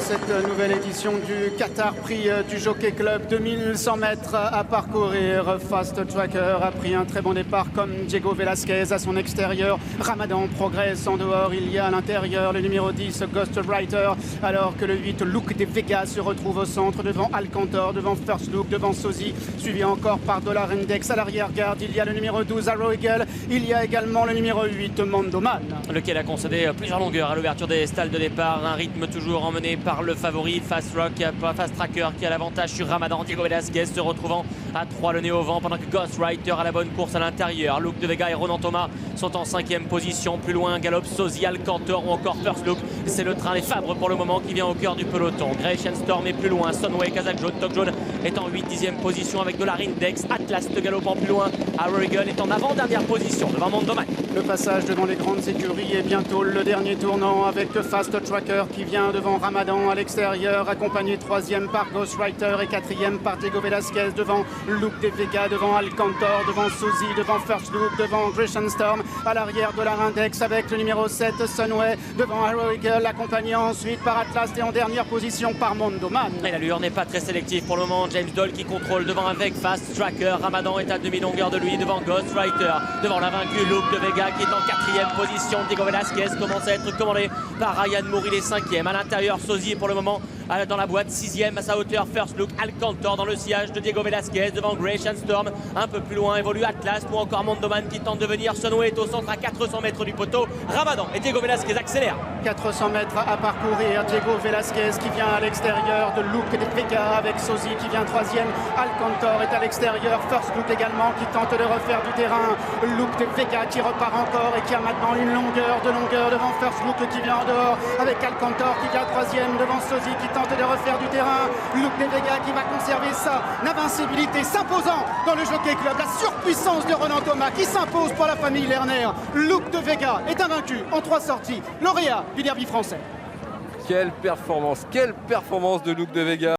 cette nouvelle édition du Qatar Prix du Jockey Club. 2100 mètres à parcourir. Fast Tracker a pris un très bon départ comme Diego Velasquez à son extérieur. Ramadan progresse en dehors. Il y a à l'intérieur le numéro 10 Ghostwriter, alors que le 8 Look de Vega se retrouve au centre devant Alcantor, devant First Look, devant Sozi, suivi encore par Dollar Index. À l'arrière-garde, il y a le numéro 12 Arrow Eagle. Il y a également le numéro 8 Mondoman, lequel a concédé plusieurs longueurs à l'ouverture des stalles de départ. Un rythme toujours emmené par le favori Fast Tracker qui a l'avantage sur Ramadan. Diego Velasquez se retrouvant à 3 le nez au vent, pendant que Ghostwriter a la bonne course à l'intérieur. Look de Vega et Ronan Thomas sont en 5e position. Plus loin, galope Sozi, Alcantor ou encore First Look. C'est le train des Fabres pour le moment qui vient au cœur du peloton. Grecian Storm est plus loin. Sunway, Kazakh Jaune, Tok Jaune est en 8e position avec Dollar Index. Atlas de galopant plus loin. Arrow Eagle est en avant-dernière position devant Mondoman. Le passage devant les grandes écuries et bientôt le dernier tournant avec Fast Tracker qui vient devant Ramadan à l'extérieur, accompagné 3e par Ghostwriter et 4e par Diego Velasquez, devant Look de Vega, devant Alcantor, devant Sozi, devant First Look, devant Grecian Storm. À l'arrière de la Index avec le numéro 7 Sunway, devant Arrow Eagle, accompagné ensuite par Atlas et en dernière position par Mondoman. Et l'allure n'est pas très sélective pour le moment. James Doll qui contrôle devant avec Fast Tracker. Ramadan est à demi-longueur de lui devant Ghostwriter, devant l'invaincu Look de Vega qui est en 4e position. Diego Velasquez commence à être commandé par Ryan Moore, il est 5e. À l'intérieur, Sozi pour le moment dans la boîte, 6e à sa hauteur. First Look, Alcantor dans le sillage de Diego Velasquez devant Grecian Storm. Un peu plus loin évolue Atlas ou encore Mondoman qui tente de venir. Sunway est au centre à 400 mètres du poteau. Ramadan et Diego Velasquez accélèrent. 400 mètres à parcourir. Diego Velasquez qui vient à l'extérieur de Look de Vega avec Sozi qui vient 3e. Alcantor est à l'extérieur. First Look également qui tente de refaire du terrain. Look de Vega qui repart encore et qui a maintenant une longueur devant First Look qui vient en dehors avec Alcantor qui vient 3e devant Sozi qui tente de refaire du terrain. Look de Vega qui va conserver sa invincibilité, s'imposant dans le Jockey Club. La surpuissance de Ronan Thomas qui s'impose pour la famille Lerner. Look de Vega est invaincu en 3 sorties, lauréat du derby français. Quelle performance de Look de Vega.